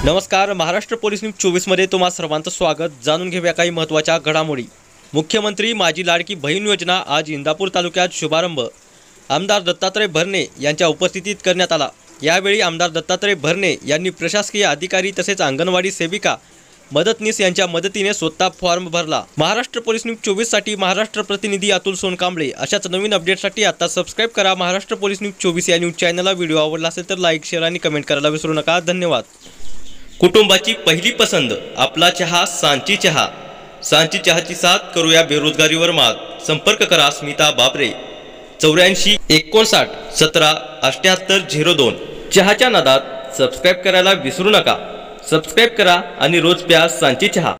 नमस्कार, Maharashtra police news 24 मध्ये तुम्हा सर्वांचं स्वागत। जाणून घेऊया काही महत्त्वाच्या घडामोडी। मुख्यमंत्री माझी लाडकी बहीण योजना आज इंदापूर तालुक्यात शुभारंभ आमदार दत्तात्रय भरणे यांच्या उपस्थितीत करण्यात आला। यावेळी आमदार दत्तात्रय भरणे यांनी प्रशासकीय अधिकारी तसेच अंगणवाडी सेविका मदतनीस यांच्या मदतीने स्वतः फॉर्म भरला। महाराष्ट्र पोलीस न्यूज 24 साठी महाराष्ट्र प्रतिनिधी अतुल सोनकांबळे। अशाच नवीन अपडेटसाठी आता सबस्क्राइब करा महाराष्ट्र पोलीस न्यूज 24 या न्यूज चॅनलला। व्हिडिओ आवडला असेल तर लाईक, शेअर आणि कमेंट करायला विसरू नका। धन्यवाद। कुटुंबाची पहिली पसंत आपला चहा सांची चहा। सांची चहाची साथ करूया बेरोजगारीवर मात। संपर्क करा स्मिता बाबरे 84 59 17 78 02। चहाच्या नादात सबस्क्राइब करायला विसरू नका। सबस्क्राइब करा आणि रोज प्या सांची चहा।